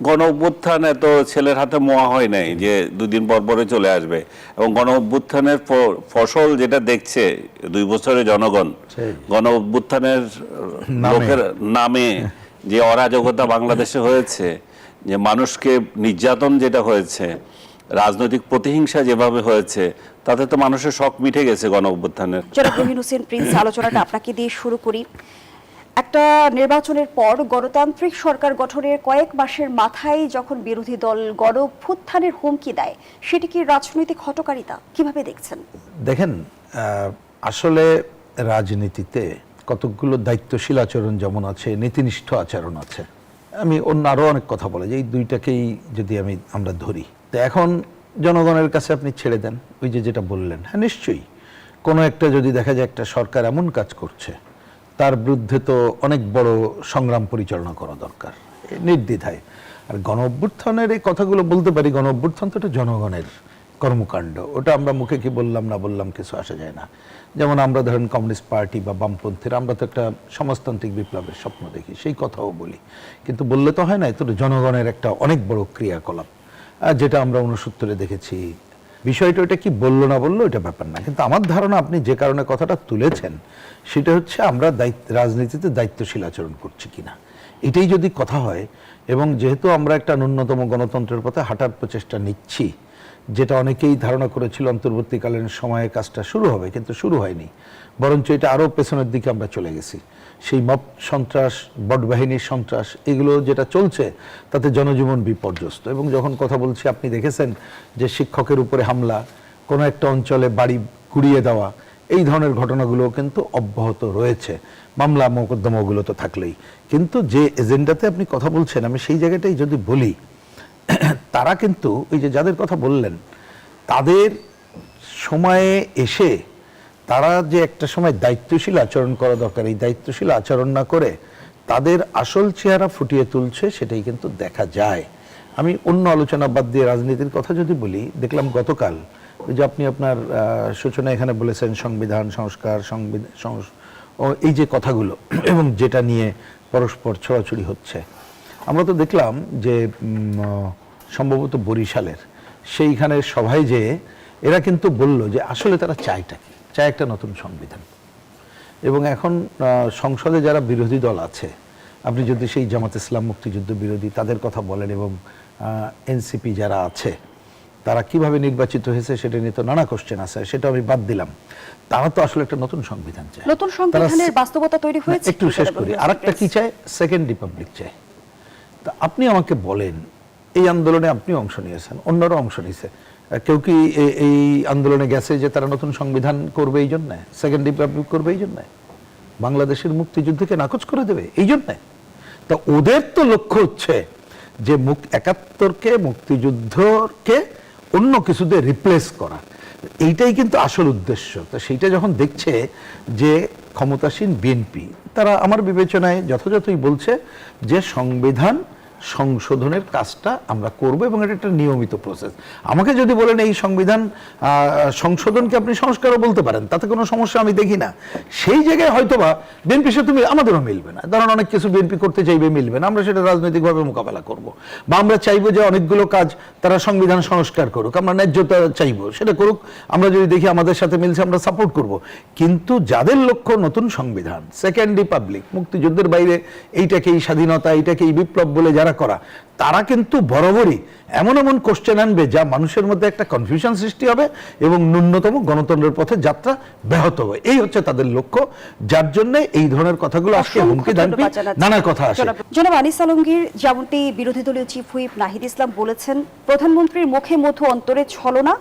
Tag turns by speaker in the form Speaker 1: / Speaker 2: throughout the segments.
Speaker 1: গণ অভ্যুত্থানে তো ছেলের হাতে মোয়া হয় নাই যে 2 দিন পর পরে চলে আসবে, এবং গণ অভ্যুত্থানের ফসল যেটা দেখছে 2 বছরে জনগণ, গণ অভ্যুত্থানের লোকের নামে যে অরাজকতা বাংলাদেশে হয়েছে, যে মানুষকে নির্যাতন যেটা হয়েছে, রাজনৈতিক প্রতিহিংসা যেভাবে হয়েছে, তাতে তো মানুষের শখ মিটে গেছে গণ অভ্যুত্থানের।
Speaker 2: জনাব রহিন হোসেন প্রিন্স, আলোচনাটা আপনাকে দিয়ে শুরু করি। একটা নির্বাচনের পর গণতান্ত্রিক সরকার গঠনের কয়েক মাসের মাথায় যখন বিরোধী দল গণ অভ্যুত্থানের হুমকি দেয়, সেটি কি রাজনৈতিক হঠকারিতা? কিভাবে দেখছেন?
Speaker 3: দেখেন, আসলে রাজনীতিতে কতকগুলো দায়িত্বশীল আচরণ যেমন আছে, নীতিনিষ্ঠ আচরণ আছে। আমি অন্য আরও অনেক কথা বলে যে এই দুইটাকেই যদি আমরা ধরি, তো এখন জনগণের কাছে আপনি ছেড়ে দেন। ওই যে যেটা বললেন, হ্যাঁ নিশ্চয়ই কোনো একটা যদি দেখা যায় একটা সরকার এমন কাজ করছে, তার বিরুদ্ধে তো অনেক বড় সংগ্রাম পরিচালনা করা দরকার নির্দ্বিধায়। আর গণ অভ্যুত্থানের এই কথাগুলো বলতে পারি, গণ অভ্যুত্থান তো এটা জনগণের কর্মকাণ্ড, ওটা আমরা মুখে কি বললাম না বললাম কিছু আসা যায় না। যেমন আমরা ধরেন কমিউনিস্ট পার্টি বা বামপন্থীরা, আমরা তো একটা সমাজতান্ত্রিক বিপ্লবের স্বপ্ন দেখি, সেই কথাও বলি, কিন্তু বললে তো হয় না, তো জনগণের একটা অনেক বড় ক্রিয়াকলাপ, যেটা আমরা 69-এ দেখেছি। বিষয়টা ওটা কি বললো না বললো এটা ব্যাপার না, কিন্তু আমার ধারণা আপনি যে কারণে কথাটা তুলেছেন সেটা হচ্ছে আমরা রাজনীতিতে দায়িত্বশীল আচরণ করছি কিনা, এটাই যদি কথা হয়। এবং যেহেতু আমরা একটা ন্যূনতম গণতন্ত্রের পথে হাঁটার প্রচেষ্টা নিচ্ছি, যেটা অনেকেই ধারণা করেছিল অন্তর্বর্তীকালীন সময়ে কাজটা শুরু হবে, কিন্তু শুরু হয়নি, বরঞ্চ এটা আরও পেছনের দিকে আমরা চলে গেছি। সেই মব সন্ত্রাস, বটবাহিনীর সন্ত্রাস, এগুলো যেটা চলছে তাতে জনজীবন বিপর্যস্ত। এবং যখন কথা বলছি, আপনি দেখেছেন যে শিক্ষকের উপরে হামলা, কোনো একটা অঞ্চলে বাড়ি গুড়িয়ে দেওয়া, এই ধরনের ঘটনাগুলো কিন্তু অব্যাহত রয়েছে। মামলা মোকদ্দমাগুলো তো থাকলেই, কিন্তু যে এজেন্ডাতে আপনি কথা বলছেন, আমি সেই জায়গাটাই যদি বলি, তারা কিন্তু ওই যে যাদের কথা বললেন, তাদের সময়ে এসে তারা যে একটা সময় দায়িত্বশীল আচরণ করা দরকার, এই দায়িত্বশীল আচরণ না করে তাদের আসল চেহারা ফুটিয়ে তুলছে, সেটাই কিন্তু দেখা যায়। আমি অন্য আলোচনা বাদ দিয়ে রাজনীতির কথা যদি বলি, দেখলাম গতকাল ওই যে আপনি আপনার সূচনা এখানে বলেছেন সংবিধান সংস্কার, এই যে কথাগুলো এবং যেটা নিয়ে পরস্পর ছড়াছড়ি হচ্ছে, আমরা তো দেখলাম যে সম্ভবত বরিশালের সেইখানের সভায় যে এরা কিন্তু বলল যে আসলে তারা চায়টা কি, চায় একটা নতুন সংবিধান। এবং এখন সংসদে যারা বিরোধী দল আছে, আপনি যদি সেই জামাত ইসলাম, মুক্তিযুদ্ধ বিরোধী, তাদের কথা বলেন, এবং এনসিপি যারা আছে, তারা কিভাবে নির্বাচিত হয়েছে সেটা নিয়ে তো নানা কোশ্চেন আছে, সেটা আমি বাদ দিলাম। তারা তো আসলে একটা নতুন সংবিধান চায়,
Speaker 2: নতুন সংবিধানের বাস্তবতা তৈরি হয়েছে।
Speaker 3: একটু শেষ করি, আরেকটা কি চায়, সেকেন্ড রিপাবলিক চায়। তা আপনি আমাকে বলেন, এই আন্দোলনে আপনি অংশ নিয়েছেন, অন্যরা অংশ নিয়েছে, কেউ কি এই আন্দোলনে গেছে যে তারা নতুন সংবিধান করবে এই জন্য, সেকেন্ড রিপাবলিক করবে এই জন্য, বাংলাদেশের মুক্তিযুদ্ধকে নাকচ করে দেবে এই জন্য? তা ওদের তো লক্ষ্য হচ্ছে যে 71-কে, মুক্তিযুদ্ধকে অন্য কিছুতে রিপ্লেস করা, এইটাই কিন্তু আসল উদ্দেশ্য। তো সেইটা যখন দেখছে যে ক্ষমতাসীন বিএনপি, তারা আমার বিবেচনায় যথাযথই বলছে যে সংবিধান সংশোধনের কাজটা আমরা করব, এবং এটা একটা নিয়মিত প্রসেস। আমাকে যদি বলেন এই সংবিধান সংশোধনকে আপনি সংস্কারও বলতে পারেন, তাতে কোনো সমস্যা আমি দেখি না। সেই জায়গায় হয়তোবা বিএনপির সাথে আমাদেরও মিলবে না, কারণ অনেক কিছু বিএনপি করতে চাইবে, মিলবে না, আমরা সেটা রাজনৈতিকভাবে মোকাবেলা করব। বা আমরা চাইবো যে অনেকগুলো কাজ তারা সংবিধান সংস্কার করুক, আমরা ন্যায্যতা চাইবো, সেটা করুক, আমরা যদি দেখি আমাদের সাথে মিলছে আমরা সাপোর্ট করব। কিন্তু যাদের লক্ষ্য নতুন সংবিধান, সেকেন্ড রিপাবলিক, মুক্তিযুদ্ধের বাইরে এইটাকেই স্বাধীনতা, এইটাকেই বিপ্লব বলে যারা করা, তারা কিন্তু বরাবরই এমন এমন কোশ্চেন আনবে যা মানুষের মধ্যে একটা কনফিউশন সৃষ্টি হবে এবং ন্যূনতম গণতন্ত্রের পথে যাত্রা ব্যাহত হবে। এই হচ্ছে তাদের লক্ষ্য, যার জন্য এই ধরনের কথাগুলো আজকে হুমকি ধামকি নানা কথা আসে।
Speaker 2: জনাব আনিস আলমগীর, যেমনটি বিরোধী দলীয় চিফ হুইপ নাহিদ ইসলাম বলেছেন, প্রধানমন্ত্রীর মুখে মধু অন্তরে ছলনা,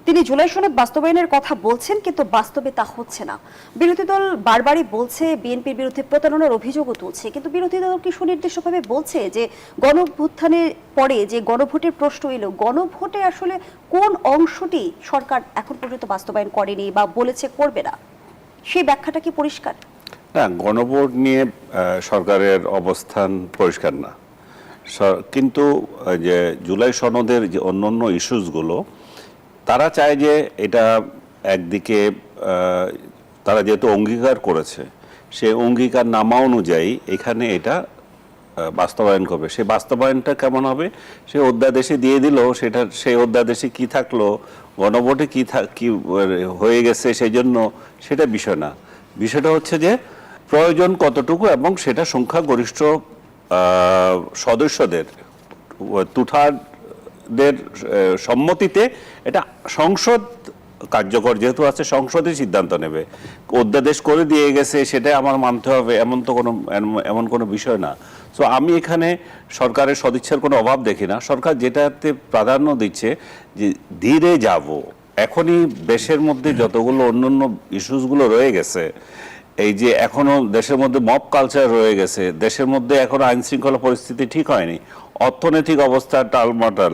Speaker 2: তিনি জুলাই সনদ বাস্তবায়নের কথা বলছেন, কিন্তু বাস্তবে তা হচ্ছে না। বিরোধী দল বারবারই বলছে বিএনপির বিরুদ্ধে প্রতারণার অভিযোগও তুলছে, কিন্তু বিরোধী দল কি সুনির্দিষ্টভাবে বলছে যে গণঅভ্যুত্থানের পরে যে গণভোটের প্রশ্ন এলো, গণভোটে আসলে কোন অংশটি সরকার এখন পর্যন্ত বাস্তবায়ন করেনি বা বলেছে করবে না, সেই ব্যাখ্যাটা কি পরিষ্কার?
Speaker 1: না, গণভোট নিয়ে সরকারের অবস্থান পরিষ্কার না, কিন্তু যে জুলাই সনদের যে অন্যান্য ইস্যুসগুলো, তারা চায় যে এটা একদিকে তারা যেহেতু অঙ্গীকার করেছে, সেই অঙ্গীকার নামা অনুযায়ী এখানে এটা বাস্তবায়ন করবে, সেই বাস্তবায়নটা কেমন হবে, সে অধ্যাদেশে দিয়ে দিল, সেটা সেই অধ্যাদেশে কি থাকলো, গণভোটে কি হয়ে গেছে, সেই জন্য সেটা বিষয় না। বিষয়টা হচ্ছে যে প্রয়োজন কতটুকু এবং সেটা সংখ্যাগরিষ্ঠ সদস্যদের তুঠারদের সম্মতিতে এটা সংসদ কার্যকর যেহেতু আছে, সংসদে সিদ্ধান্ত নেবে। অধ্যাদেশ করে দিয়ে গেছে সেটা আমার মানতে হবে এমন কোনো বিষয় না। সো আমি এখানে সরকারের সদিচ্ছার কোনো অভাব দেখি না। সরকার যেটাতে প্রাধান্য দিচ্ছে যে ধীরে যাব, এখনই দেশের মধ্যে যতগুলো অন্যান্য ইস্যুসগুলো রয়ে গেছে, এই যে এখনো দেশের মধ্যে মব কালচার রয়ে গেছে, দেশের মধ্যে এখনো আইন শৃঙ্খলা পরিস্থিতি ঠিক হয়নি, অর্থনৈতিক অবস্থা টালমাটাল,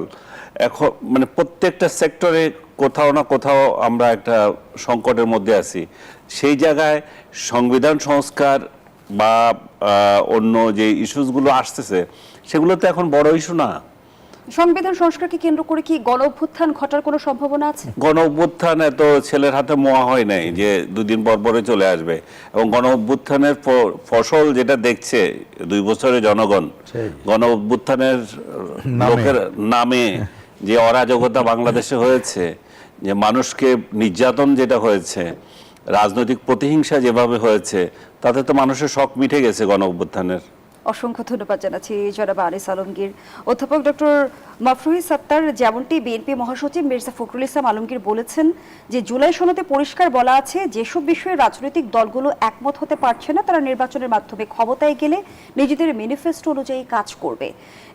Speaker 1: এখন মানে প্রত্যেকটা সেক্টরে কোথাও না কোথাও আমরা একটা সংকটের মধ্যে আছি। সেই জায়গায় সংবিধান সংস্কার বা অন্য যে ইস্যুসগুলো আসতেছে সেগুলো তো এখন বড় ইস্যু না।
Speaker 2: সংবিধান সংস্কারকে কেন্দ্র করে কি গণ অভ্যুত্থান ঘটার কোনো সম্ভাবনা আছে?
Speaker 1: গণ অভ্যুত্থান এত ছেলের হাতে মোয়া হয় নাই যে দুদিন পরে চলে আসবে, এবং গণ অভ্যুত্থানের ফসল যেটা দেখছে 2 বছরে জনগণ, গণ অভ্যুত্থানের লোকের নামে যে অরাজকতা বাংলাদেশে হয়েছে, যে মানুষকে নির্যাতন যেটা হয়েছে, রাজনৈতিক প্রতিহিংসা যেভাবে হয়েছে, তাতে তো মানুষের শখ মিটে গেছে গণ অভ্যুত্থানের।
Speaker 2: অসংখ্য ধন্যবাদ জানাচ্ছি জনাব আনিস আলমগীর। অধ্যাপক ডক্টর মাফরুহি সাত্তার, যেমনটি বিএনপি মহাসচিব মির্জা ফখরুল ইসলাম আলমগীর বলেছেন যে জুলাই সনদে পরিষ্কার বলা আছে যেসব বিষয়ে রাজনৈতিক দলগুলো একমত হতে পারছে না তারা নির্বাচনের মাধ্যমে ক্ষমতায় গেলে নিজেদের ম্যানিফেস্টো অনুযায়ী কাজ করবে,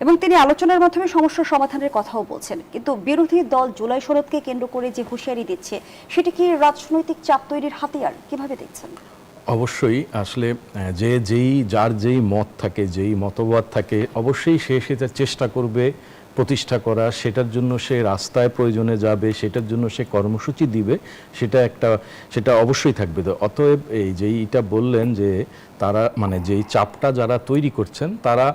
Speaker 2: এবং তিনি আলোচনার মাধ্যমে সমস্যার সমাধানের কথাও বলছেন। কিন্তু বিরোধী দল জুলাই সনদকে কেন্দ্র করে যে হুঁশিয়ারি দিচ্ছে সেটি কি রাজনৈতিক চাপ তৈরির হাতিয়ার? কিভাবে দেখছেন?
Speaker 4: অবশ্যই আসলে যার যেই মত থাকে, যেই মতবাদ থাকে, অবশ্যই সে সেটা চেষ্টা করবে প্রতিষ্ঠা করা, সেটার জন্য সে রাস্তায় প্রয়োজনে যাবে, সেটার জন্য সে কর্মসূচি দিবে, সেটা অবশ্যই থাকবে। তো অতএব এই যেইটা বললেন যে তারা মানে যেই চাপটা যারা তৈরি করছেন তারা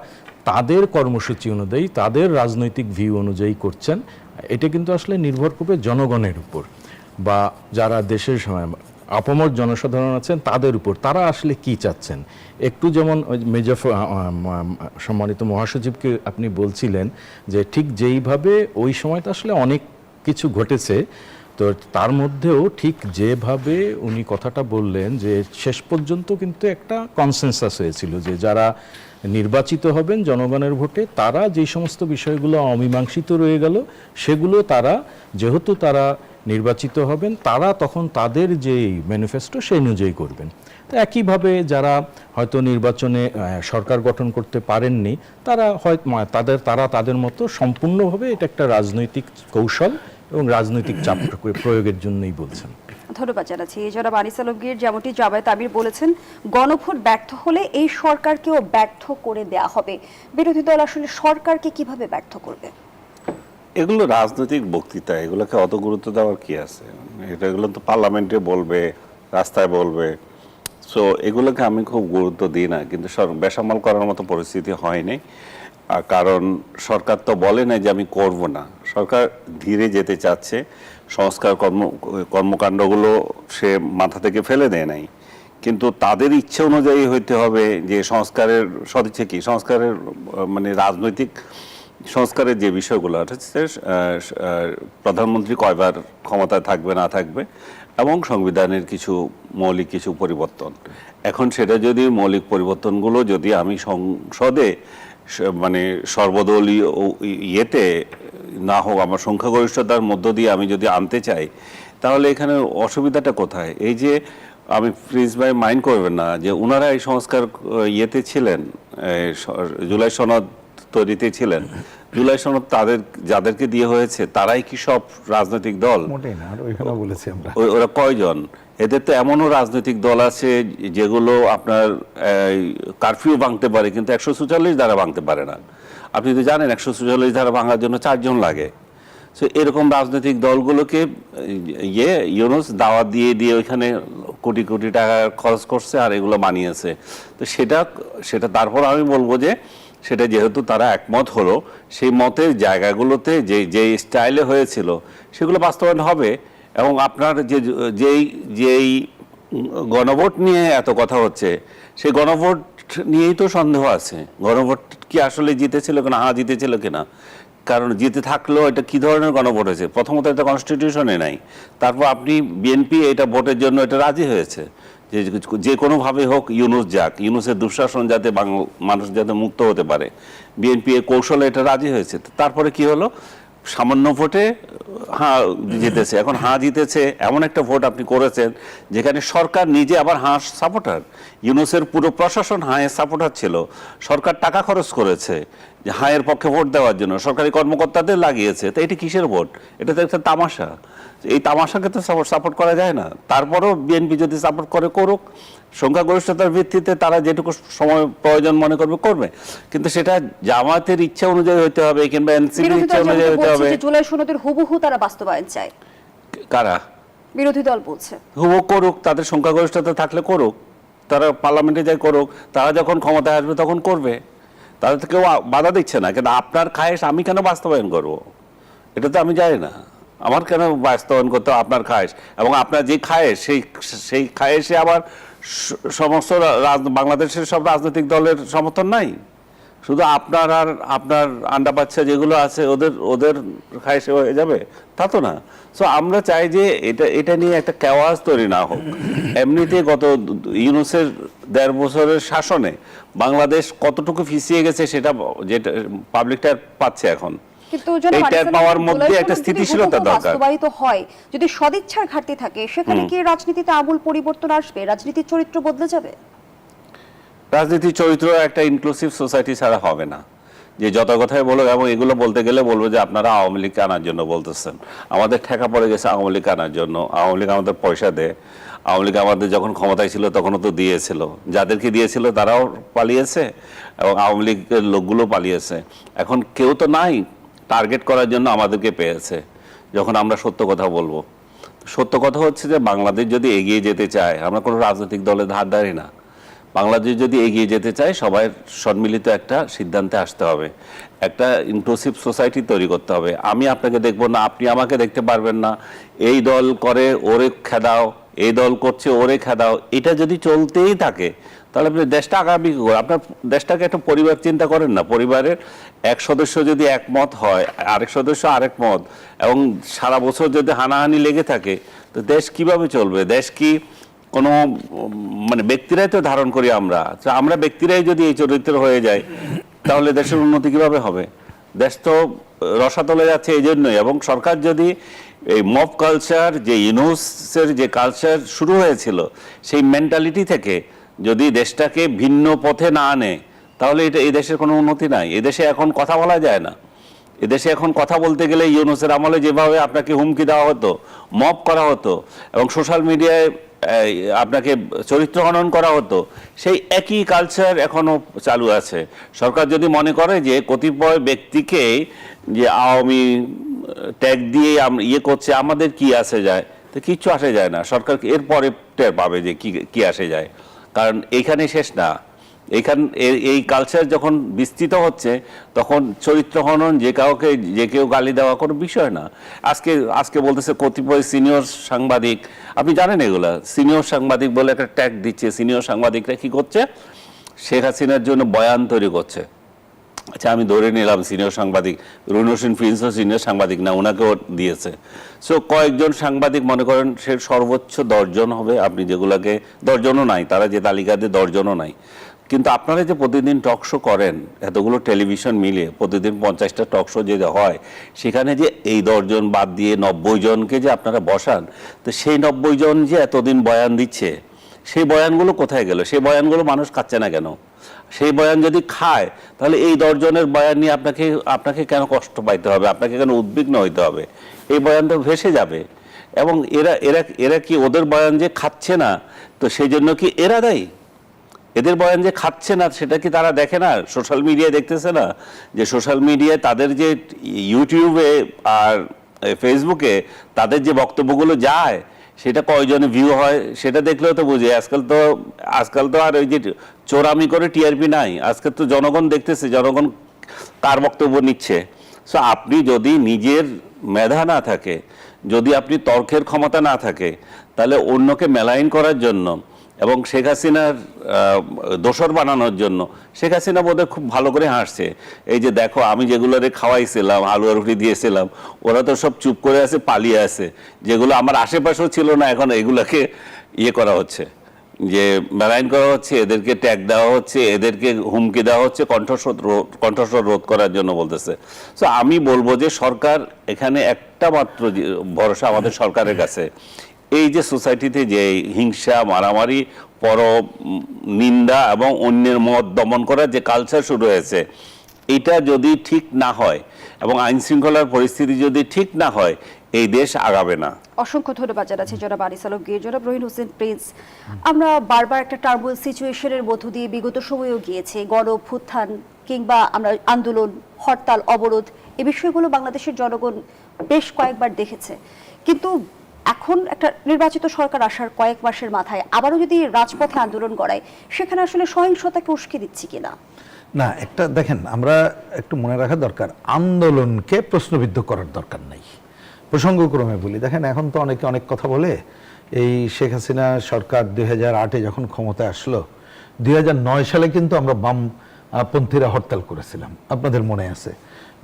Speaker 4: তাদের কর্মসূচি অনুযায়ী, তাদের রাজনৈতিক ভিউ অনুযায়ী করছেন, এটা কিন্তু আসলে নির্ভর করবে জনগণের উপর বা যারা দেশের আপামর জনসাধারণ আছেন তাদের উপর, তারা আসলে কি চাচ্ছেন। একটু যেমন সম্মানিত মহাসচিবকে আপনি বলছিলেন যে ঠিক যেইভাবে ওই সময়টা আসলে অনেক কিছু ঘটেছে, তো তার মধ্যেও ঠিক যেভাবে উনি কথাটা বললেন যে শেষ পর্যন্ত কিন্তু একটা কনসেনসাস হয়েছিল যে যারা নির্বাচিত হবেন জনগণের ভোটে তারা যেই সমস্ত বিষয়গুলো অমীমাংসিত রয়ে গেল সেগুলো তারা যেহেতু তারা নির্বাচিত হবেন তারা তখন তাদের যেই ম্যানিফেস্টো সেই অনুযায়ী করবেন। তো একইভাবে যারা হয়তো নির্বাচনে সরকার গঠন করতে পারেননি তারা তাদের মতো সম্পূর্ণভাবে এটা একটা রাজনৈতিক কৌশল এবং রাজনৈতিক চাপ প্রয়োগের জন্যই বলছেন।
Speaker 2: ধন্যবাদ জানাচ্ছি জনাব আনিস আলমগীর। যেমনটি জামায়াত আমির বলেছেন গণভোট ব্যর্থ হলে এই সরকারকেও ব্যর্থ করে দেয়া হবে। বিরোধী দল আসলে সরকারকে কিভাবে ব্যর্থ করবে?
Speaker 1: এগুলো রাজনৈতিক বক্তৃতা, এগুলোকে অত গুরুত্ব দেওয়ার কি আছে? এগুলো তো পার্লামেন্টে বলবে, রাস্তায় বলবে, সো এগুলোকে আমি খুব গুরুত্ব দিই না। কিন্তু বেসামাল করার মতো পরিস্থিতি হয়নি, কারণ সরকার তো বলে না যে আমি করব না। সরকার ধীরে যেতে চাচ্ছে, সংস্কার কর্মকাণ্ডগুলো সে মাথা থেকে ফেলে দেয় নাই, কিন্তু তাদের ইচ্ছে অনুযায়ী হইতে হবে। যে সংস্কারের সদিচ্ছা কি, সংস্কারের মানে রাজনৈতিক সংস্কারের যে বিষয়গুলো হচ্ছে প্রধানমন্ত্রী কয়বার ক্ষমতায় থাকবে না থাকবে এবং সংবিধানের মৌলিক কিছু পরিবর্তন। এখন সেটা যদি মৌলিক পরিবর্তনগুলো যদি আমি সংসদে মানে সর্বদলীয় ইয়েতে না হোক, আমার সংখ্যাগরিষ্ঠতার মধ্য দিয়ে আমি যদি আনতে চাই, তাহলে এখানে অসুবিধাটা কোথায়? এই যে আমি প্লিজ ভাই মাইন্ড করবেন না যে ওনারা এই সংস্কার ইয়েতে ছিলেন, জুলাই সনদ তৈরিতে ছিলেন। জুলাই সনদ যাদেরকে দিয়ে হয়েছে তারাই কি সব রাজনৈতিক দল? ওরা কয়জন? এদের তো এমনও রাজনৈতিক দল আছে যেগুলো আপনার কারফিউ ভাঙতে পারে কিন্তু 144 ধারা ভাঙতে পারে না। আপনি তো জানেন 144 ধারা ভাঙার জন্য 4 জন লাগে। সো এরকম রাজনৈতিক দলগুলোকে ইউনুস দাওয়াত দিয়ে ওইখানে কোটি কোটি টাকা খরচ করছে আর এগুলো বানিয়েছে। তো সেটা তারপর আমি বলবো যে সেটা যেহেতু তারা একমত হলো, সেই মতের জায়গাগুলোতে যে স্টাইলে হয়েছিল সেগুলো বাস্তবায়ন হবে। এবং আপনার যেই গণভোট নিয়ে এত কথা হচ্ছে, সেই গণভোট নিয়েই তো সন্দেহ আছে, গণভোট কি আসলে জিতেছিল কিনা, হ্যাঁ জিতেছিল কিনা। কারণ জিতে থাকলেও এটা কি ধরনের গণভোট হয়েছে, প্রথমত এটা কনস্টিটিউশনে নাই, তারপর আপনি বিএনপি এটা ভোটের জন্য এটা রাজি হয়েছে যে যে কোনোভাবে হোক ইউনুস যাক, ইউনুসের দুঃশাসন যাতে মানুষ যাতে মুক্ত হতে পারে, বিএনপি এর কৌশলে এটা রাজি হয়েছে। তারপরে কি হলো, সামান্য ভোটে হ্যাঁ জিতেছে। এখন হ্যাঁ জিতেছে এমন একটা ভোট আপনি করেছেন যেখানে সরকার নিজে আবার হ্যাঁ সাপোর্টার, ইউনুসের পুরো প্রশাসন হাঁয়ের সাপোর্টার ছিল, সরকার টাকা খরচ করেছে যে হাঁয়ের পক্ষে ভোট দেওয়ার জন্য, সরকারি কর্মকর্তাদের লাগিয়েছে। তো এটি কিসের ভোট? এটা তো একটা তামাশা। এই তামাশাকে তো সাপোর্ট করা যায় না। তারপরও বিএনপি যদি সাপোর্ট করে করুক, সংখ্যাগরিষ্ঠতার ভিত্তিতে তারা যেটুকু সময় প্রয়োজন মনে করবে করবে, কিন্তু সেটা জামাতের ইচ্ছা অনুযায়ী হতে হবে কিংবা এনসিপির ইচ্ছা অনুযায়ী হতে হবে।
Speaker 2: জুলাই সনদের হুবহু তারা বাস্তবায়ন চায়।
Speaker 1: কারা?
Speaker 2: বিরোধী দল বলছে
Speaker 1: হুবহু করুক, তাদের সংখ্যাগরিষ্ঠতা থাকলে করুক, তারা পার্লামেন্টে যাই করুক, তারা যখন ক্ষমতায় আসবে তখন করবে, তাদের তো কেউ বাধা দিচ্ছে না। কিন্তু আপনার খায়েশ আমি কেন বাস্তবায়ন করব? এটা তো আমি জানি না আমার কেন বাস্তবায়ন করতে হবে আপনার খায়েশ, এবং আপনার যে খায়েশ সেই খায়েশে আবার সমস্ত বাংলাদেশের সব রাজনৈতিক দলের সমর্থন নাই, শুধু আপনার আর আপনার আন্ডা বাচ্চা যেগুলো আছে ওদের খায়েশে হয়ে যাবে, তা তো না। সো আমরা চাই যে এটা নিয়ে একটা কেওয়াজ তৈরি না হোক। এমনিতে গত ইউনুসের 1.5 বছরের শাসনে বাংলাদেশ কতটুকু পিছিয়ে গেছে সেটা যেটা পাবলিকটা পাচ্ছে এখন।
Speaker 2: কিন্তু
Speaker 1: এইটার পাওয়ার মধ্যে একটা স্থিতিশীলতা দরকার।
Speaker 2: বাস্তবায়িত হয়, যদি সদিচ্ছার ঘাটতি থাকে সেখানে কি রাজনীতিতে আমূল পরিবর্তন আসবে? রাজনীতির চরিত্র বদলে যাবে?
Speaker 1: রাজনীতির চরিত্র একটা ইনক্লুসিভ সোসাইটি ছাড়া হবে না। যে যত কথাই বলো, এবং এগুলো বলতে গেলে বলবো যে আপনারা আওয়ামী লীগ আনার জন্য বলতেছেন, আমাদের ঠেকা পড়ে গেছে আওয়ামী লীগ আনার জন্য। আওয়ামী লীগ আমাদের পয়সা দেয়, আওয়ামী লীগ আমাদের যখন ক্ষমতায় ছিল তখনও তো দিয়েছিল, যাদেরকে দিয়েছিল তারাও পালিয়েছে এবং আওয়ামী লীগের লোকগুলো পালিয়েছে। এখন কেউ তো নাই টার্গেট করার জন্য আমাদেরকে পেয়েছে যখন আমরা সত্য কথা বলবো। সত্য কথা হচ্ছে যে বাংলাদেশ যদি এগিয়ে যেতে চায়, আমরা কোনো রাজনৈতিক দলের ধার ধারি না, বাংলাদেশ যদি এগিয়ে যেতে চায় সবাই সম্মিলিত একটা সিদ্ধান্তে আসতে হবে, একটা ইনক্লুসিভ সোসাইটি তৈরি করতে হবে। আমি আপনাকে দেখবো না, আপনি আমাকে দেখতে পারবেন না, এই দল করে ওরে খেদাও, এই দল করছে ওরে খেদাও, এটা যদি চলতেই থাকে তাহলে আপনি দেশটা আগামী কি করে? আপনার দেশটাকে একটা পরিবার চিন্তা করেন না, পরিবারের এক সদস্য যদি একমত হয়, আরেক সদস্য আরেক মত, এবং সারা বছর যদি হানাহানি লেগে থাকে, তো দেশ কিভাবে চলবে? দেশ কি কোনো মানে ব্যক্তিরাই তো ধারণ করি আমরা ব্যক্তিরাই যদি এই চরিত্র হয়ে যায় তাহলে দেশের উন্নতি কিভাবে হবে? দেশ তো রসাতলে যাচ্ছে এই জন্যই। এবং সরকার যদি এই মব কালচার, যে ইউনুসের যে কালচার শুরু হয়েছিল, সেই মেন্টালিটি থেকে যদি দেশটাকে ভিন্ন পথে না আনে তাহলে এই দেশের কোনো উন্নতি নাই। এদেশে এখন কথা বলা যায় না। এদেশে এখন কথা বলতে গেলে ইউনুসের আমলে যেভাবে আপনাকে হুমকি দেওয়া হতো, মব করা হতো এবং সোশ্যাল মিডিয়ায় আপনাকে চরিত্র হনন করা হতো, সেই একই কালচার এখনো চালু আছে। সরকার যদি মনে করে যে কতিপয় ব্যক্তিকে যে আওয়ামী ট্যাগ দিয়ে ইয়ে করছে, আমাদের কি আসে যায়, তো কিচ্ছু আসে যায় না। সরকার এরপরে টের পাবে যে কি আসে যায়, কারণ এইখানে শেষ না। এই কালচার যখন বিস্তৃত হচ্ছে তখন চরিত্র হনন, যে কেউ গালি দেওয়া কোনো বিষয় না। আজকে বলতেছে কতিপয় সিনিয়র সাংবাদিক, আপনি জানেন এগুলা, সিনিয়র সাংবাদিক বলে একটা ট্যাগ দিচ্ছে। সিনিয়র সাংবাদিকরা কি করছে? শেখ হাসিনার জন্য বয়ান তৈরি করছে। আচ্ছা, আমি ধরে নিলাম সিনিয়র সাংবাদিক রুন হোসেন প্রিন্সও সিনিয়র সাংবাদিক না, ওনাকেও দিয়েছে। সো কয়েকজন সাংবাদিক মনে করেন সে সর্বোচ্চ 10 জন হবে, আপনি যেগুলাকে 10 জনও নাই, তারা যে তালিকা দিয়ে 10 জনও নাই। কিন্তু আপনারা যে প্রতিদিন টক শো করেন, এতগুলো টেলিভিশন মিলিয়ে প্রতিদিন 50টা টক শো যে হয়, সেখানে যে এই 10 জন বাদ দিয়ে 90 জনকে যে আপনারা বসান, তো সেই 90 জন যে এতদিন বয়ান দিচ্ছে, সেই বয়ানগুলো কোথায় গেল? সেই বয়ানগুলো মানুষ খাচ্ছে না কেন? সেই বয়ান যদি খায় তাহলে এই 10 জনের বয়ান নিয়ে আপনাকে কেন কষ্ট পাইতে হবে, আপনাকে কেন উদ্বিগ্ন হইতে হবে? এই বয়ান তো ভেসে যাবে। এবং এরা কি ওদের বয়ান যে খাচ্ছে না, তো সেই জন্য কি এরা দায়ী? এদের বয়ান যে খাচ্ছে না সেটা কি তারা দেখে না? সোশ্যাল মিডিয়ায় দেখতেছে না যে সোশ্যাল মিডিয়ায় তাদের যে ইউটিউবে আর ফেসবুকে তাদের যে বক্তব্যগুলো যায়, সেটা কয়জনে ভিউ হয় সেটা দেখলেও তো বুঝে। আজকাল তো আর ওই যে চোরামি করে টিআরপি নাই, আজকাল তো জনগণ দেখতেছে জনগণ কার বক্তব্য নিচ্ছে। সো আপনি যদি নিজের মেধা না থাকে, যদি আপনি তর্কের ক্ষমতা না থাকে, তাহলে অন্যকে মেলাইন করার জন্য এবং শেখ হাসিনার দোসর বানানোর জন্য শেখ হাসিনা বোধহয় খুব ভালো করে হাসছে, এই যে দেখো আমি যেগুলোরে খাওয়াইছিলাম, আলুয়া রুটি দিয়েছিলাম, ওরা তো সব চুপ করে আছে, পালিয়ে আছে, যেগুলো আমার আশেপাশেও ছিল না এখন এগুলোকে ইয়ে করা হচ্ছে, যে মেলাইন করা হচ্ছে, এদেরকে ট্যাগ দেওয়া হচ্ছে, এদেরকে হুমকি দেওয়া হচ্ছে, কণ্ঠস্বর রোধ করার জন্য বলতেছে। সো আমি বলবো যে সরকার এখানে একটা মাত্র ভরসা আমাদের সরকারের কাছে, এই যে সোসাইটিতে যে হিংসা, মারামারি, পর নিন্দা এবং অন্যের মত দমন করার যে কালচার শুরু হয়েছে, এটা যদি ঠিক না হয় এবং আইন শৃঙ্খলার পরিস্থিতি যদি ঠিক না হয়, এই দেশ আগাবে না।
Speaker 2: অসংখ্য ধন্যবাদ জানাচ্ছি জনাব আনিস আলম গীর, জনাব রহিন হোসেন প্রিন্স। আমরা বারবার একটা টার্বুল সিচুয়েশনের মধ্য দিয়ে বিগত সময়েও গিয়েছে, গণ অভ্যুত্থান কিংবা আমরা আন্দোলন, হরতাল, অবরোধ, এই বিষয়গুলো বাংলাদেশের জনগণ বেশ কয়েকবার দেখেছে। কিন্তু এখন একটা নির্বাচিত সরকার আসার কয়েক মাসের মাথায় আবারও যদি রাজপথে আন্দোলন গড়ায়, সেখানে আসলে সহিংসতাকে উস্কে দিচ্ছি কিনা?
Speaker 3: না, একটা দেখেন, আমরা একটু মনে রাখা দরকার, আন্দোলনকে প্রশ্নবিদ্ধ করার দরকার নাই। প্রসঙ্গক্রমে বলি, দেখেন এখন তো অনেকে অনেক কথা বলে, এই শেখ হাসিনা সরকার 2008-এ যখন ক্ষমতায় আসলো, 2009 সালে কিন্তু আমরা বামপন্থীরা হরতাল করেছিলাম, আপনাদের মনে আছে।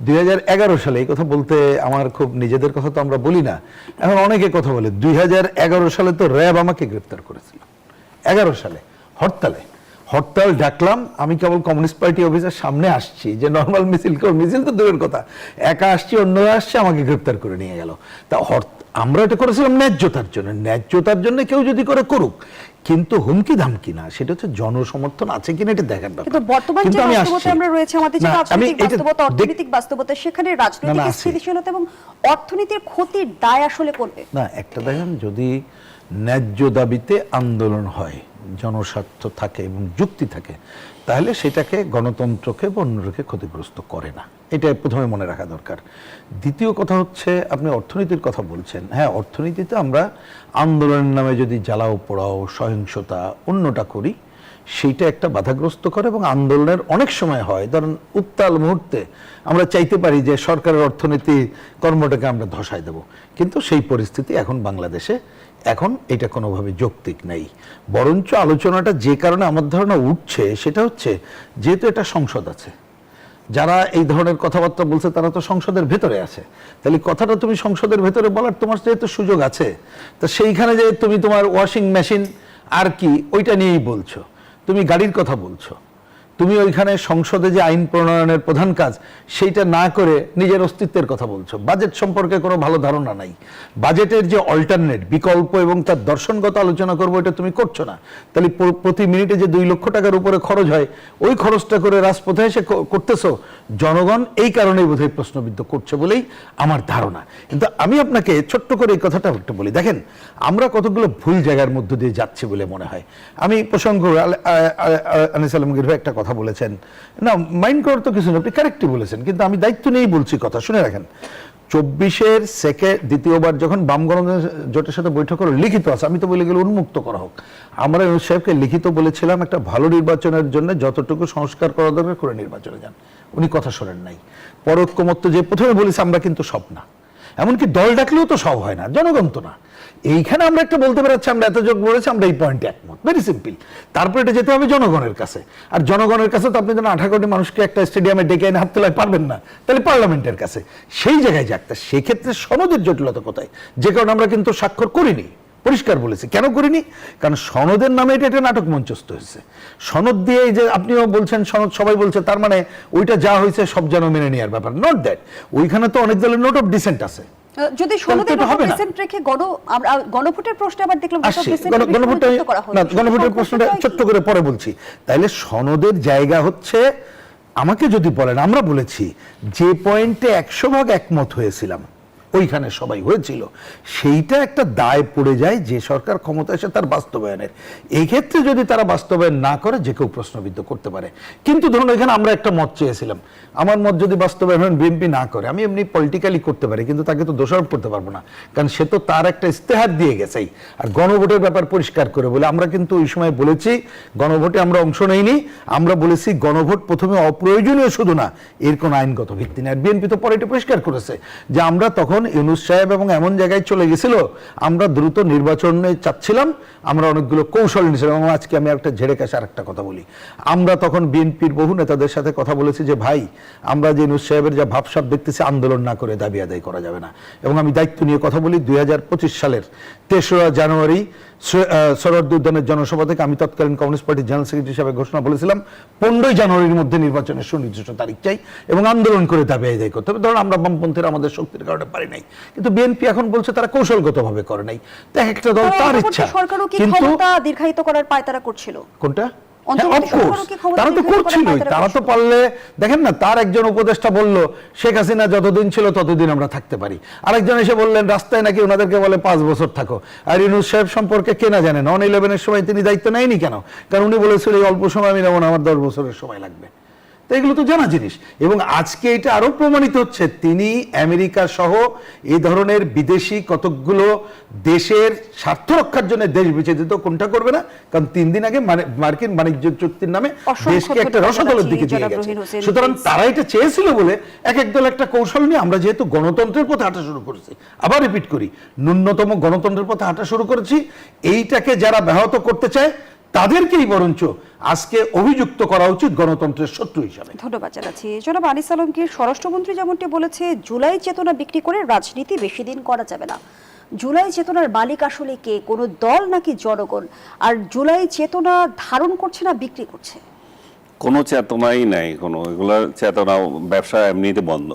Speaker 3: 2011 সালে, এই কথা বলতে আমার খুব নিজেদের কথা তো আমরা বলি না, এখন অনেকে কথা বলে, 2011 সালে তো র্যাব আমাকে গ্রেপ্তার করেছিল, 11 সালে হরতাল ডাকলাম, আমি কেবল কমিউনিস্ট পার্টি অফিসের সামনে আসছি, যে নর্মাল মিছিল তো দূরের কথা, একা আসছি, অন্যরা আসছে, আমাকে গ্রেপ্তার করে নিয়ে গেল। তা আমরা এটা করেছিলাম ন্যায্যতার জন্য কেউ যদি করে করুক, কিন্তু হুমকি ধামকি না, সেটা হচ্ছে জনসমর্থন আছে কিনা এটা দেখার ব্যাপার।
Speaker 2: কিন্তু বর্তমান যে বাস্তবতা আমরা রয়েছে, আমাদের যে রাজনৈতিক বাস্তবতা, অর্থনৈতিক বাস্তবতা, সেখানে রাজনৈতিক স্থিতিশীলতা এবং অর্থনীতির ক্ষতির দায় আসলে করবে
Speaker 3: না। একটা দেখেন, যদি ন্যায্য দাবিতে আন্দোলন হয়, জনস্বার্থ থাকে এবং যুক্তি থাকে, তাহলে সেটাকে গণতন্ত্রকে বা অন্যকে ক্ষতিগ্রস্ত করে না, এটা প্রথমে মনে রাখা দরকার। দ্বিতীয় কথা হচ্ছে, আপনি অর্থনীতির কথা বলছেন, হ্যাঁ, অর্থনীতিতে আমরা আন্দোলনের নামে যদি জ্বালাও পোড়াও, সহিংসতা, অন্যটা করি, সেইটা একটা বাধাগ্রস্ত করে এবং আন্দোলনের অনেক সময় হয়, ধরেন উত্তাল মুহূর্তে আমরা চাইতে পারি যে সরকারের অর্থনীতি কর্মটাকে আমরা ধসায় দেব, কিন্তু সেই পরিস্থিতি এখন বাংলাদেশে এখন এটা কোনোভাবে যৌক্তিক নেই। বরঞ্চ আলোচনাটা যে কারণে আমার ধারণা উঠছে, সেটা হচ্ছে যেহেতু এটা সংসদ আছে, যারা এই ধরনের কথাবার্তা বলছে তারা তো সংসদের ভেতরে আছে, তাহলে কথাটা তুমি সংসদের ভেতরে বলার তোমার যেহেতু সুযোগ আছে, তা সেইখানে যে তুমি তোমার ওয়াশিং মেশিন আর কি ওইটা নিয়েই বলছো, তুমি গাড়ির কথা বলছো, তুমি ওইখানে সংসদে যে আইন প্রণয়নের প্রধান কাজ সেইটা না করে নিজের অস্তিত্বের কথা বলছো, বাজেট সম্পর্কে কোনো ভালো ধারণা নাই, বাজেটের যে অল্টারনেট বিকল্প এবং তার দর্শনগত আলোচনা করবো এটা তুমি করছো না, তাহলে প্রতি মিনিটে যে 2 লক্ষ টাকার উপরে খরচ হয়, ওই খরচটা করে রাজপথে এসে করতেছো, জনগণ এই কারণেই বোধহয় প্রশ্নবিদ্ধ করছে বলেই আমার ধারণা। কিন্তু আমি আপনাকে ছোট্ট করে এই কথাটা একটু বলি, দেখেন আমরা কতগুলো ভুল জায়গার মধ্য দিয়ে যাচ্ছি বলে মনে হয়। আমি প্রসঙ্গ আনিস আলম গীর ভাই একটা কথা বলেছেন, না মাইন্ড করার তো কিছু না, আপনি কারেক্টই বলেছেন, কিন্তু আমি দায়িত্ব নিয়েই বলছি কথা, শুনে রাখেন। 24-এর দ্বিতীয়বার যখন বাম জোটের সাথে বৈঠক হলো, লিখিত আছে, আমি তো বলে গেলে উন্মুক্ত করা হোক, আমরা ইউনূস সাহেবকে লিখিত বলেছিলাম একটা ভালো নির্বাচনের জন্য যতটুকু সংস্কার করা দরকার করে নির্বাচনে যান, উনি কথা শোনেন নাই। পরোক্ষমত্ব যে প্রথমে বলেছি, আমরা কিন্তু সব না, এমনকি দল ডাকলেও তো সব হয় না, জনগণ তো না, এইখানে আমরা একটা বলতে পারছি আমরা এত যোগ বলেছি, আমরা এই পয়েন্টে একমত, ভেরি সিম্পল। তারপর এটা যেতে হবে জনগণের কাছে, আর জনগণের কাছে তো আপনি যেন 18 কোটি মানুষকে একটা স্টেডিয়ামে ডেকে এনে হাত তোলায় পারবেন না, তাহলে পার্লামেন্টের কাছে সেই জায়গায় যাক। সেক্ষেত্রে সনদের জটিলতা কোথায়, যে কারণে আমরা কিন্তু স্বাক্ষর করিনি, পরিষ্কার বলেছি কেন করিনি, কারণ সনদের নামে এটা একটা নাটক মঞ্চস্থ হয়েছে। সনদ দিয়ে যে আপনিও বলছেন সনদ সবাই বলছে, তার মানে ওইটা যা হয়েছে সব যেন মেনে নেওয়ার ব্যাপার, নট দ্যাট। ওইখানে তো অনেক দলের নোট অফ ডিসেন্ট আছে।
Speaker 2: যদি সনদের ডিসেন্ট রেখে গণভোটের প্রশ্ন আবার দেখলাম,
Speaker 3: গণভোটের প্রশ্নটা ছোট্ট করে পরে বলছি। তাইলে সনদের জায়গা হচ্ছে, আমাকে যদি বলেন, আমরা বলেছি যে পয়েন্টে 100% একমত হয়েছিলাম, ওইখানে সবাই হয়েছিল, সেইটা একটা দায় পড়ে যায় যে সরকার ক্ষমতা এসে তার বাস্তবায়নের। এই ক্ষেত্রে যদি তারা বাস্তবায়ন না করে, যে কেউ প্রশ্নবিদ্ধ করতে পারে। কিন্তু ধরুন এখানে আমরা একটা মত চেয়েছিলাম, আমার মত যদি বাস্তবায়ন বিএনপি না করে, আমি এমনি পলিটিক্যালি করতে পারি, কিন্তু তাকে তো দোষারোপ করতে পারবো না, কারণ সে তো তার একটা ইস্তেহার দিয়ে গেছেই। আর গণভোটের ব্যাপার পরিষ্কার করে বলে আমরা কিন্তু ওই সময় বলেছি, গণভোটে আমরা অংশ নেইনি, আমরা বলেছি গণভোট প্রথমে অপ্রয়োজনীয় শুধু না, এর কোনো আইনগত ভিত্তি নেই। আর বিএনপি তো পরে এটা পরিষ্কার করেছে যে আমরা তখন তখন ইউনূস সাহেব এবং এমন জায়গায় চলে গেছিল, আমরা দ্রুত নির্বাচনে চাচ্ছিলাম, আমরা অনেকগুলো কৌশল নিয়েছিলাম। এবং আজকে আমি একটা ঝেড়ে কাছে আরেকটা কথা বলি, আমরা তখন বিএনপির বহু নেতাদের সাথে কথা বলেছি যে ভাই, আমরা যে ইউনূস সাহেবের যা ভাবসাব দেখতেছি, আন্দোলন না করে দাবি আদায় করা যাবে না। এবং আমি দায়িত্ব নিয়ে কথা বলি, 2025 সালের 3রা জানুয়ারি সরোয়ার্দী উদ্যানের জনসভা থেকে আমি তৎকালীন কমিউনিস্ট পার্টির জেনারেল সেক্রেটারি হিসেবে ঘোষণা বলেছিলাম 15ই জানুয়ারির মধ্যে নির্বাচনের সুনির্দিষ্ট তারিখ চাই এবং আন্দোলন করে দাবি আদায় করতে হবে। ধরুন আমরা বামপন্থীরা আমাদের শক্তির কারণে পারি নাই, কিন্তু বিএনপি এখন বলছে তারা কৌশলগতভাবে করে নাই। তো একটা দল তার ইচ্ছা,
Speaker 2: সরকারও কি
Speaker 3: কিন্তু
Speaker 2: ক্ষমতা দীর্ঘায়িত করার পায়তারা করছিল?
Speaker 3: কোনটা?
Speaker 2: অন্তর্বর্তী সরকারও কি ক্ষমতা
Speaker 3: তারা তো
Speaker 2: দীর্ঘায়িত করার
Speaker 3: করছিলই,
Speaker 2: পায়তারা
Speaker 3: তারা তো
Speaker 2: করছিল?
Speaker 3: পারলে দেখেন না, তার একজন উপদেষ্টা বলল শেখ হাসিনা যতদিন ছিল ততদিন আমরা থাকতে পারি, আরেকজন এসে বললেন রাস্তায় নাকি ওনাদেরকে বলে 5 বছর থাকো। আর ইউনূস সাহেব সম্পর্কে কে না জানেন, 9/11-এর সময় তিনি দায়িত্ব নেয়নি কেন? কারণ উনি বলেছিল এই অল্প সময় আমি নেব না, আমার 10 বছরের সময় লাগবে। তো এগুলো তো জানা জিনিস। এবং আজকে এটা আরো প্রমাণিত হচ্ছে, তিনি আমেরিকা সহ এই ধরনের বিদেশি কতকগুলো দেশের স্বার্থ রক্ষার জন্য দেশ বেছে দিত, কোনটা করবে না? কারণ 3 দিন আগে মার্কিন বাণিজ্য চুক্তির নামে দেশকে একটা রসদলের দিকে দিয়ে গেছে। সুতরাং তারা এটা চেয়েছিল বলে এক দল একটা কৌশল নিয়ে, আমরা যেহেতু গণতন্ত্রের পথে হাঁটা শুরু করেছি, আবার রিপিট করি, ন্যূনতম গণতন্ত্রের পথে হাঁটা শুরু করেছি, এইটাকে যারা ব্যাহত করতে চায় তাদেরকেই বরঞ্চ আজকে অভিযুক্ত করা উচিত গণতন্ত্রের শত্রু হিসাবে।
Speaker 2: ধন্যবাদ জানাচ্ছি। জনাব আনিস আলমগীর, স্বরাষ্ট্রমন্ত্রী যেমনটি বলেছে, জুলাই চেতনা বিক্রি করে রাজনীতি বেশি দিন করা যাবে না। জুলাই চেতনার মালিক আসলে কে, কোনো দল নাকি জনগণ? আর জুলাই চেতনা ধারণ করছে না বিক্রি করছে?
Speaker 1: কোনো চেতনাই নাই, কোনো এগুলোর চেতনা ব্যবসা এমনিতে বন্ধ।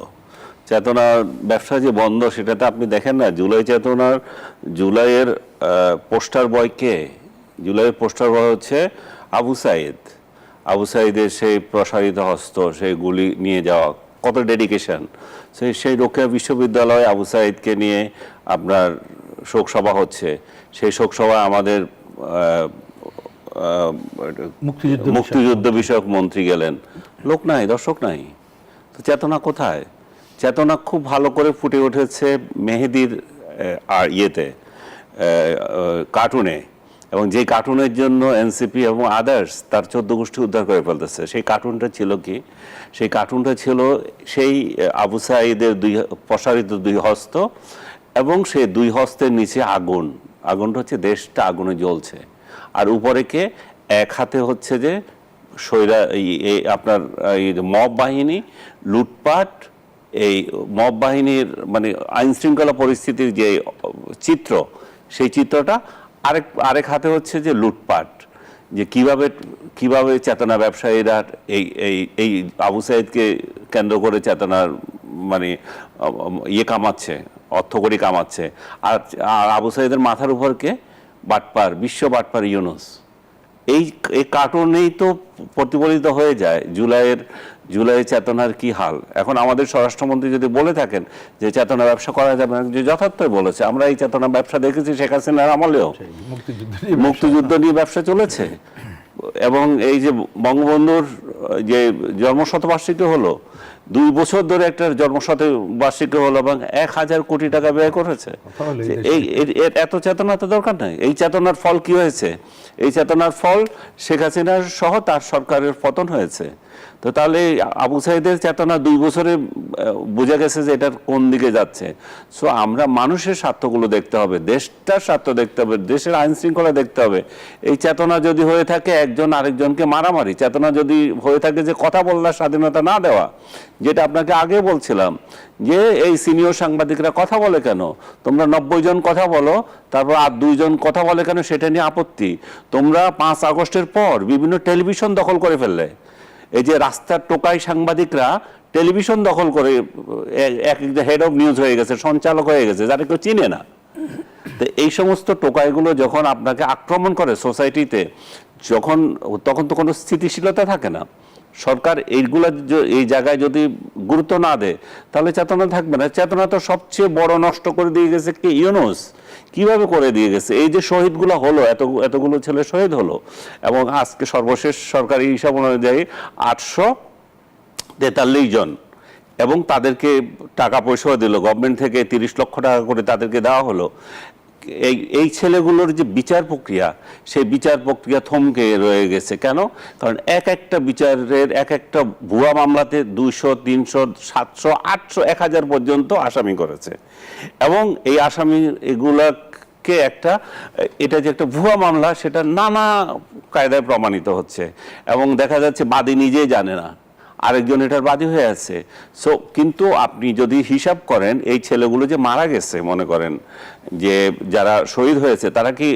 Speaker 1: চেতনা ব্যবসা যে বন্ধ সেটাতে আপনি দেখেন না, জুলাইয়ের পোস্টার বয় কে? জুলাইয়ের পোস্টার বয় হচ্ছে আবু সাইদ। আবু সাইদের সেই প্রসারিত হস্ত, সেই গুলি নিয়ে যাওয়া, কত ডেডিকেশন। সেই রোকেয়া বিশ্ববিদ্যালয়ে আবু সাইদকে নিয়ে আপনার শোকসভা হচ্ছে, সেই শোকসভায় আমাদের মুক্তিযুদ্ধ বিষয়ক মন্ত্রী গেলেন, লোক নাই, দর্শক নাই। তো চেতনা কোথায়? চেতনা খুব ভালো করে ফুটে উঠেছে মেহেদীর আর কার্টুনে, এবং যে কার্টুনের জন্য এনসিপি এবং আদার্স তার 14 গোষ্ঠী উদ্ধার করে ফেলতেছে। সেই কার্টুনটা ছিল কি? সেই কার্টুনটা ছিল সেই আবু সাঈদের প্রসারিত 2 হস্ত, এবং সেই 2 হস্তের নিচে আগুন। আগুনটা হচ্ছে দেশটা আগুনে জ্বলছে, আর উপরে কে? এক হাতে হচ্ছে যে আপনার মব বাহিনী, লুটপাট, এই মব বাহিনীর মানে আইন শৃঙ্খলা পরিস্থিতির যে চিত্র, সেই চিত্রটা আরেক হাতে হচ্ছে যে লুটপাট, যে কিভাবে চেতনা ব্যবসায়ীরা এই আবু সাঈদকে কেন্দ্র করে চেতনার মানে কামাচ্ছে, অর্থকড়ি কামাচ্ছে। আর আবু সাঈদের মাথার উপরকে বাটপার, বিশ্ব বাটপার ইউনূস। এই কার্টুনেই তো প্রতিফলিত হয়ে যায় জুলাইয়ের চেতনার কি হাল। এখন আমাদের স্বরাষ্ট্রমন্ত্রী যদি বলে থাকেন যে চেতনা ব্যবসা করা যাবে না, যে যথার্থই বলেছে। আমরা এই চেতনা ব্যবসা দেখেছি শেখ হাসিনার আমলেও, মুক্তিযুদ্ধ নিয়ে ব্যবসা চলেছে। এবং এই যে বঙ্গবন্ধুর যে জন্মশতবার্ষিকী হলো, 2 বছর ধরে একটা জন্মশতবার্ষিকী হলো, এবং 1000 কোটি টাকা ব্যয় করেছে। এত চেতনা তো দরকার নাই। এই চেতনার ফল কি হয়েছে? এই চেতনার ফল শেখ হাসিনার সহ তার সরকারের পতন হয়েছে। তো তাহলে আবু সাঈদের চেতনা 2 বছরে বোঝা গেছে যে এটা কোন দিকে যাচ্ছে। সো আমরা মানুষের স্বার্থগুলো দেখতে হবে, দেশটার স্বার্থ দেখতে হবে, দেশের আইন শৃঙ্খলা দেখতে হবে। এই চেতনা যদি হয়ে থাকে একজন আরেকজনকে মারামারি, চেতনা যদি হয়ে থাকে যে কথা বলার স্বাধীনতা না দেওয়া, যেটা আপনাকে আগে বলছিলাম যে এই সিনিয়র সাংবাদিকরা কথা বলে কেন, তোমরা 90 জন কথা বলো, তারপর আর 2 জন কথা বলে কেন, সেটা নিয়ে আপত্তি। তোমরা 5 আগস্টের পর বিভিন্ন টেলিভিশন দখল করে ফেললে। এই যে রাস্তার টোকাই সাংবাদিকরা টেলিভিশন দখল করে এক হেড অফ নিউজ হয়ে গেছে, সঞ্চালক হয়ে গেছে, যারা কেউ চিনে না। তো এই সমস্ত টোকাইগুলো যখন আপনাকে আক্রমণ করে সোসাইটিতে, তখন তো কোনো স্থিতিশীলতা থাকে না। সরকার এই জায়গায় যদি গুরুত্ব না দেয়, তাহলে চেতনা থাকবে না। চেতনা তো সবচেয়ে বড় নষ্ট করে দিয়ে গেছে কে? ইউনূস। কিভাবে করে দিয়ে গেছে? এই যে শহীদগুলো হলো, এতগুলো ছেলে শহীদ হলো, এবং আজকে সর্বশেষ সরকারি হিসাব অনুযায়ী 843 জন, এবং তাদেরকে টাকা পয়সাও দিল গভর্নমেন্ট থেকে, 30 লক্ষ টাকা করে তাদেরকে দেওয়া হলো। এই ছেলেগুলোর যে বিচার প্রক্রিয়া, সেই বিচার প্রক্রিয়া থমকে রয়ে গেছে। কেন? কারণ একটা বিচারের একটা ভুয়া মামলাতে 200, 300, 700, 800, 1000 পর্যন্ত আসামি করেছে, এবং এই আসামি এগুলাকে এটা যে একটা ভুয়া মামলা সেটা নানা কায়দায় প্রমাণিত হচ্ছে, এবং দেখা যাচ্ছে বাদী নিজেই জানে না, আরেকজন এটার বাদী হয়ে আছে। সো কিন্তু আপনি যদি হিসাব করেন, এই ছেলেগুলো যে মারা গেছে, মনে করেন যে যারা শহীদ হয়েছে, তারা কি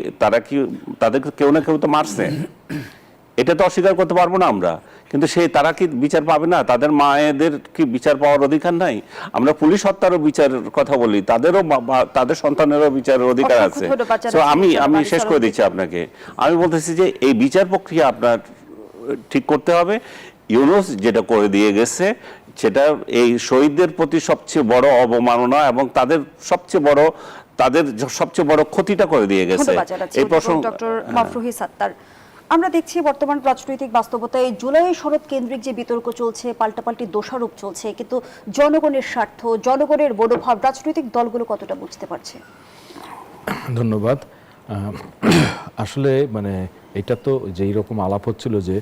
Speaker 1: তাদেরকে কেউ না কেউ তো মারছে, এটা তো অস্বীকার করতে পারবো না আমরা। কিন্তু তারা কি বিচার পাবে না? তাদের মায়েদের কি বিচার পাওয়ার অধিকার নাই? আমরা পুলিশ হত্যারও বিচারের কথা বলি, তাদের সন্তানেরও বিচারের অধিকার আছে। তো আমি শেষ করে দিচ্ছি আপনাকে, আমি বলতেছি যে এই বিচার প্রক্রিয়া আপনার ঠিক করতে হবে। ইউনূস যেটা করে দিয়ে গেছে সেটা এই শহীদদের প্রতি সবচেয়ে বড় অবমাননা, এবং তাদের সবচেয়ে বড় ক্ষতিটা করে দিয়ে গেছে।
Speaker 2: এই প্রসঙ্গ ডক্টর মাফরুহি সাত্তার, আমরা দেখছি বর্তমান রাজনৈতিক বাস্তবতায় জুলাই সনদ কেন্দ্রিক যে বিতর্ক চলছে, পাল্টাপাল্টি দোষারোপ চলছে, কিন্তু জনগণের স্বার্থ, জনগণের মনোভাব রাজনৈতিক দলগুলো কতটা বুঝতে পারছে?
Speaker 4: ধন্যবাদ। আসলে মানে এটা তো যেই রকম আলাপ হচ্ছিল যে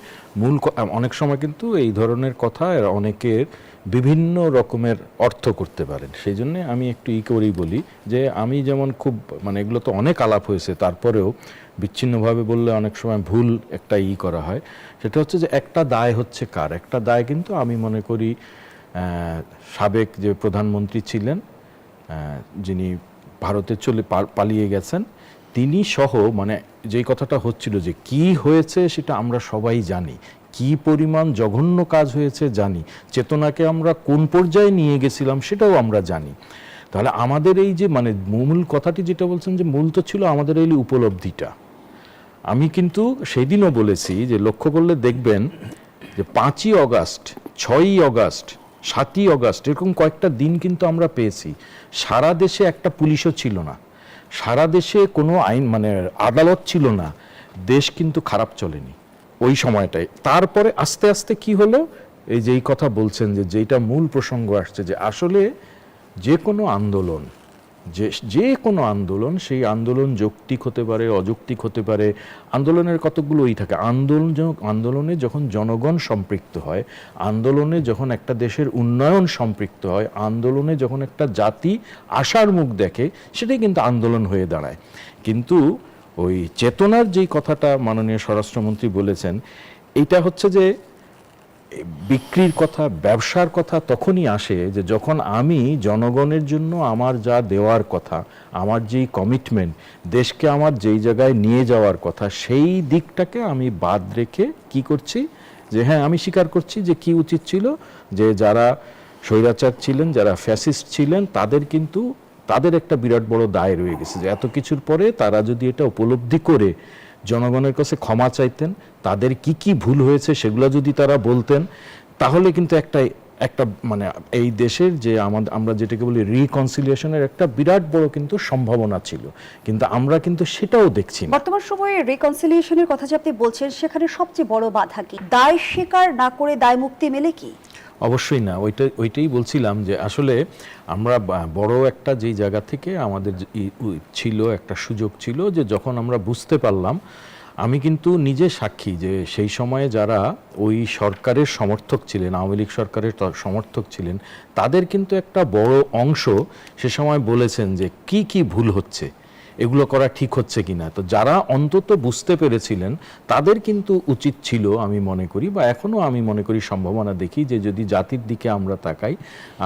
Speaker 4: অনেক সময় কিন্তু এই ধরনের কথা অনেকের বিভিন্ন রকমের অর্থ করতে পারেন। সেই জন্য আমি একটু করেই বলি যে আমি যেমন খুব মানে এগুলো তো অনেক আলাপ হয়েছে, তারপরেও বিচ্ছিন্নভাবে বললে অনেক সময় ভুল একটা করা হয়। সেটা হচ্ছে যে একটা দায় হচ্ছে কার? একটা দায় কিন্তু আমি মনে করি সাবেক যে প্রধানমন্ত্রী ছিলেন, যিনি ভারতে পালিয়ে গেছেন, তিনি সহ, মানে যেই কথাটা হচ্ছিল যে কি হয়েছে সেটা আমরা সবাই জানি, কি পরিমাণ জঘন্য কাজ হয়েছে জানি, চেতনাকে আমরা কোন পর্যায়ে নিয়ে গেছিলাম সেটাও আমরা জানি। তাহলে আমাদের এই যে মানে মূল কথাটি যেটা বলছেন যে মূল তো ছিল আমাদের এই উপলব্ধিটা। আমি কিন্তু সেদিনও বলেছি যে লক্ষ্য করলে দেখবেন যে 5ই অগাস্ট, 6ই অগাস্ট, 7ই অগাস্ট এরকম কয়েকটা দিন কিন্তু আমরা পেয়েছি সারা দেশে একটা পুলিশও ছিল না, সারা দেশে কোনো আইন মানে আদালত ছিল না, দেশ কিন্তু খারাপ চলেনি ওই সময়টায়। তারপরে আস্তে আস্তে কি হলো, এই যে এই কথা বলছেন যে যেটা মূল প্রসঙ্গ আসছে যে আসলে যে কোনো আন্দোলন, যে কোনো আন্দোলন, সেই আন্দোলন যৌক্তিক হতে পারে, অযৌক্তিক হতে পারে, আন্দোলনের কতগুলোই থাকে। আন্দোলনে যখন জনগণ সম্পৃক্ত হয়, আন্দোলনে যখন একটা দেশের উন্নয়ন সম্পৃক্ত হয়, আন্দোলনে যখন একটা জাতি আশার মুখ দেখে, সেটাই কিন্তু আন্দোলন হয়ে দাঁড়ায়। কিন্তু ওই চেতনার যেই কথাটা মাননীয় স্বরাষ্ট্রমন্ত্রী বলেছেন, এইটা হচ্ছে যে বিক্রির কথা, ব্যবসার কথা তখনই আসে যে যখন আমি জনগণের জন্য আমার যা দেওয়ার কথা, আমার যেই কমিটমেন্ট, দেশকে আমার যেই জায়গায় নিয়ে যাওয়ার কথা, সেই দিকটাকে আমি বাদ রেখে কি করছি যে হ্যাঁ আমি স্বীকার করছি যে কি উচিত ছিল যে যারা স্বৈরাচার ছিলেন, যারা ফ্যাসিস্ট ছিলেন, তাদের একটা বিরাট বড় দায় রয়ে গেছে যে এত কিছুর পরে তারা যদি এটা উপলব্ধি করে জনগণের কাছে ক্ষমা চাইতেন, তাদের কি কি ভুল হয়েছে সেগুলো যদি তারা বলতেন, তাহলে কিন্তু একটা মানে এই দেশের যে আমরা যেটাকে বলি রিকনসিলিয়েশনের একটা বিরাট বড় কিন্তু সম্ভাবনা ছিল। কিন্তু আমরা কিন্তু সেটাও দেখছি না।
Speaker 2: বর্তমান সময়ে রিকনসিলিয়েশনের কথা যে আপনি বলছেন, সেখানে সবচেয়ে বড় বাধা কি? দায় স্বীকার না করে দায় মুক্তি মেলে কি?
Speaker 4: অবশ্যই না, ওইটাই বলছিলাম যে আসলে আমরা বড় একটা যেই জায়গা থেকে আমাদের ছিল একটা সুযোগ ছিল যে যখন আমরা বুঝতে পারলাম, আমি কিন্তু নিজে সাক্ষী যে সেই সময়ে যারা ওই সরকারের সমর্থক ছিলেন, আওয়ামী লীগ সরকারের সমর্থক ছিলেন, তাদের কিন্তু একটা বড় অংশ সে সময় বলেছেন যে কি কি ভুল হচ্ছে, এগুলো করা ঠিক হচ্ছে কিনা। তো যারা অন্তত বুঝতে পেরেছিলেন তাদের কিন্তু উচিত ছিল, আমি মনে করি, বা এখনো আমি মনে করি সম্ভাবনা দেখি যে যদি জাতির দিকে আমরা তাকাই,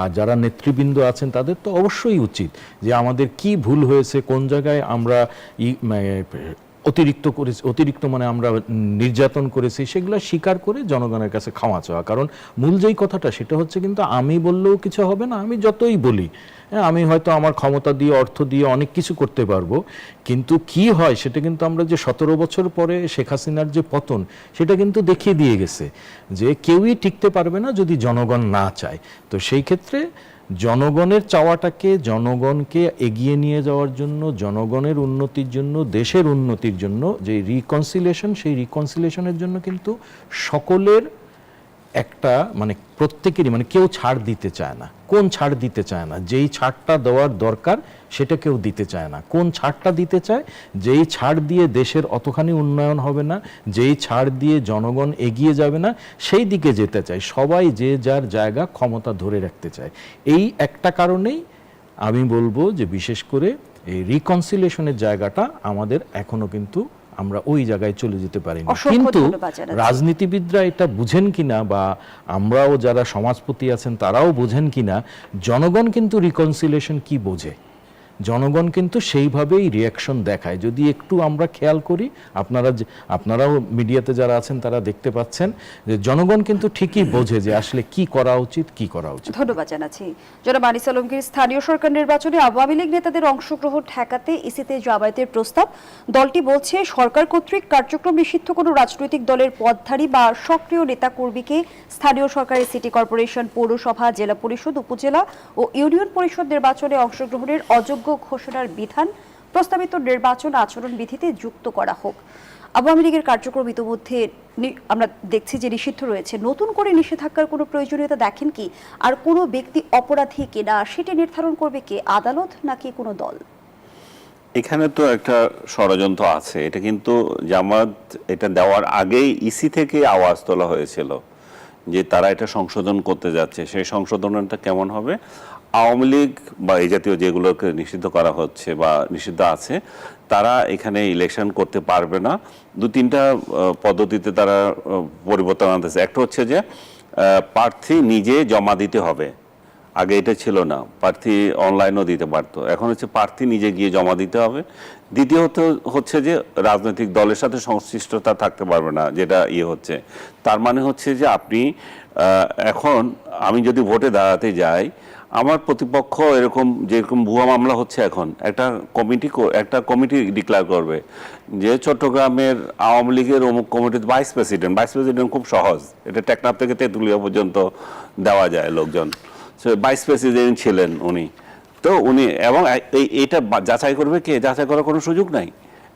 Speaker 4: আর যারা নেতৃবৃন্দ আছেন তাদের তো অবশ্যই উচিত যে আমাদের কি ভুল হয়েছে, কোন জায়গায় আমরা অতিরিক্ত মানে আমরা নির্যাতন করেছি, সেগুলো স্বীকার করে জনগণের কাছে ক্ষমা চাওয়া। কারণ মূল যেই কথাটা সেটা হচ্ছে কিন্তু আমি বললেও কিছু হবে না, আমি যতই বলি, আমি হয়তো আমার ক্ষমতা দিয়ে, অর্থ দিয়ে অনেক কিছু করতে পারবো, কিন্তু কি হয় সেটা কিন্তু আমরা যে 17 বছর পরে শেখ হাসিনার যে পতন, সেটা কিন্তু দেখিয়ে দিয়ে গেছে যে কেউই টিকতে পারবে না যদি জনগণ না চায়। তো সেই ক্ষেত্রে জনগণের চাওয়াটাকে, জনগণকে এগিয়ে নিয়ে যাওয়ার জন্য, জনগণের উন্নতির জন্য, দেশের উন্নতির জন্য যে রিকনসিলিয়েশন, সেই রিকনসিলিয়েশনের জন্য কিন্তু সকলের একটা মানে প্রত্যেকেরই মানে কেউ ছাড় দিতে চায় না। কোন ছাড় দিতে চায় না? যেই ছাড়টা দেওয়ার দরকার সেটা কেউ দিতে চায় না। কোন ছাড়টা দিতে চায়? যেই ছাড় দিয়ে দেশের অতখানি উন্নয়ন হবে না, যেই ছাড় দিয়ে জনগণ এগিয়ে যাবে না, সেই দিকে যেতে চায়। সবাই যে যার জায়গা ক্ষমতা ধরে রাখতে চায়। এই একটা কারণেই আমি বলবো যে বিশেষ করে এই রিকনসিলিয়েশনের জায়গাটা আমাদের এখনো কিন্তু আমরা ওই জায়গায় চলে যেতে পারি না।
Speaker 2: অসংখ্য
Speaker 4: কিন্তু
Speaker 2: ধন্যবাদ জানাচ্ছি।
Speaker 4: রাজনীতিবিদরা এটা বুঝেন কিনা বা আমরাও যারা সমাজপতি আছেন তারাও বোঝেন কিনা, জনগণ কিন্তু রিকনসিলিয়েশন কি বোঝে, জনগণ কিন্তু সেইভাবেই রিয়াকশন দেখায়। যদি একটু আমরা খেয়াল করি, আপনারাও মিডিয়াতে যারা আছেন তারা দেখতে পাচ্ছেন যে জনগণ কিন্তু ঠিকই বোঝে যে আসলে কি করা উচিত, কি করা উচিত।
Speaker 2: ধন্যবাদ জানাচ্ছি। জনাব আনিস আলমগীর, স্থানীয় সরকার নির্বাচনে আওয়ামী লীগ নেতাদের অংশগ্রহণ ঠেকাতে ইসিতে জামায়াতের প্রস্তাব। দলটি বলছে সরকার কর্তৃক কার্যক্রম নিষিদ্ধ কোনো রাজনৈতিক দলের পদধারী বা সক্রিয় নেতাকর্মীকে স্থানীয় সরকারের সিটি কর্পোরেশন, পৌরসভা, জেলা পরিষদ, উপজেলা ও ইউনিয়ন পরিষদ নির্বাচনে অংশগ্রহণের অযোগ্য ঘোষণার বিধান প্রস্তাবিত নির্বাচন আচরণ বিধিতে যুক্ত করা হোক। আওয়ামী লীগের কার্যক্রম ইতিমধ্যে আমরা দেখছি যে নিষিদ্ধ রয়েছে। নতুন করে নিষেধাজ্ঞার কোনো প্রয়োজনীয়তা দেখেন কি? আর কোনো ব্যক্তি অপরাধী কিনা সেটি নির্ধারণ করবে কে, আদালত নাকি কোনো দল?
Speaker 1: এখানে তো একটা ষড়যন্ত্র আছে। এটা কিন্তু জামাত এটা দেওয়ার আগেই ইসি থেকে আওয়াজ তোলা হয়েছিল যে তারা এটা সংশোধন করতে যাচ্ছে। সেই সংশোধনটা কেমন হবে? আওয়ামী লীগ বা এই জাতীয় যেগুলোকে নিষিদ্ধ করা হচ্ছে বা নিষিদ্ধ আছে, তারা এখানে ইলেকশন করতে পারবে না। দু তিনটা পদ্ধতিতে তারা পরিবর্তন আনতেছে। একটা হচ্ছে যে প্রার্থী নিজে জমা দিতে হবে। আগে এটা ছিল না, প্রার্থী অনলাইনও দিতে পারতো। এখন হচ্ছে প্রার্থী নিজে গিয়ে জমা দিতে হবে। দ্বিতীয়ত হচ্ছে যে রাজনৈতিক দলের সাথে সংশ্লিষ্টতা থাকতে পারবে না, যেটা হচ্ছে। তার মানে হচ্ছে যে আপনি এখন আমি যদি ভোটে দাঁড়াতে যাই, আমার প্রতিপক্ষ এরকম যেরকম ভুয়া মামলা হচ্ছে, এখন একটা কমিটি ডিক্লেয়ার করবে যে চট্টগ্রামের আওয়ামী লীগের অমুক কমিটির ভাইস প্রেসিডেন্ট খুব সহজ, এটা টেকনাফ থেকে তেঁতুলিয়া পর্যন্ত দেওয়া যায় লোকজন। ভাইস প্রেসিডেন্ট ছিলেন উনি, তো উনি এবং এইটা যাচাই করবে কে? যাচাই করার কোনো সুযোগ নাই,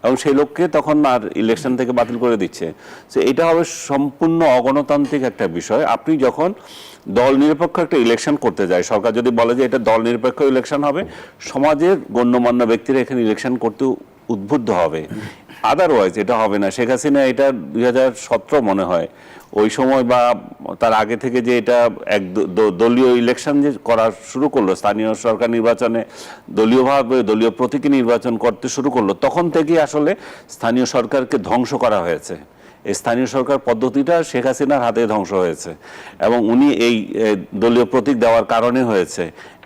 Speaker 1: এবং সেই লোককে তখন আর ইলেকশন থেকে বাতিল করে দিচ্ছে। তো এটা হবে সম্পূর্ণ অগণতান্ত্রিক একটা বিষয়। আপনি যখন দল নিরপেক্ষ একটা ইলেকশন করতে যায়, সরকার যদি বলে যে এটা দল নিরপেক্ষ ইলেকশন হবে, সমাজের গণ্যমান্য ব্যক্তিরা এখানে ইলেকশন করতে উদ্বুদ্ধ হবে। আদারওয়াইজ এটা হবে না। শেখ হাসিনা এটা 2017 মনে হয় ওই সময় বা তার আগে থেকে যে এটা এক দলীয় ইলেকশন যে করা শুরু করলো, স্থানীয় সরকার নির্বাচনে দলীয়ভাবে দলীয় প্রতীকে নির্বাচন করতে শুরু করলো, তখন থেকেই আসলে স্থানীয় সরকারকে ধ্বংস করা হয়েছে। এই স্থানীয় সরকার পদ্ধতিটা শেখ হাসিনার হাতে ধ্বংস হয়েছে, এবং উনি এই দলীয় প্রতীক দেওয়ার কারণে হয়েছে।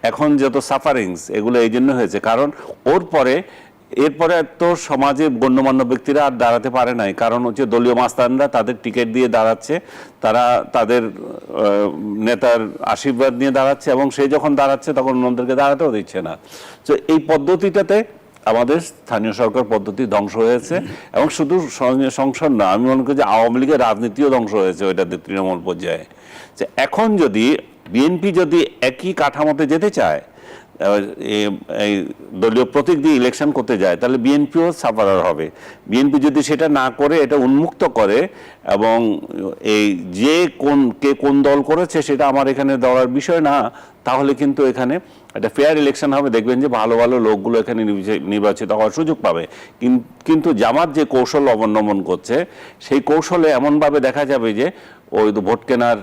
Speaker 1: এখন যত সাফারিংস এগুলো এই জন্য হয়েছে, কারণ এরপরে তো সমাজে গণ্যমান্য ব্যক্তিরা আর দাঁড়াতে পারে নাই। কারণ হচ্ছে দলীয় মাস্তানরা তাদের টিকিট দিয়ে দাঁড়াচ্ছে, তারা তাদের নেতার আশীর্বাদ নিয়ে দাঁড়াচ্ছে, এবং সে যখন দাঁড়াচ্ছে তখন অন্যদেরকে দাঁড়াতেও দিচ্ছে না। তো এই পদ্ধতিটাতে আমাদের স্থানীয় সরকার পদ্ধতি ধ্বংস হয়েছে, এবং শুধু সংসদ না, আমি মনে করি যে আওয়ামী লীগের রাজনীতিও ধ্বংস হয়েছে ওইটাতে তৃণমূল পর্যায়ে। যে এখন যদি বিএনপি যদি একই কাঠামোতে যেতে চায়, এই দলীয় প্রতীক দিয়ে ইলেকশন করতে যায়, তাহলে বিএনপিও সাফারার হবে। বিএনপি যদি সেটা না করে, এটা উন্মুক্ত করে, এবং এই যে কে কোন দল করেছে সেটা আমার এখানে দেওয়ার বিষয় না, তাহলে কিন্তু এখানে একটা ফেয়ার ইলেকশন হবে। দেখবেন যে ভালো ভালো লোকগুলো এখানে নির্বাচিত হওয়ার সুযোগ পাবে। কিন্তু জামাত যে কৌশল অবলম্বন করছে, সেই কৌশলে এমনভাবে দেখা যাবে যে ওই ভোট কেনার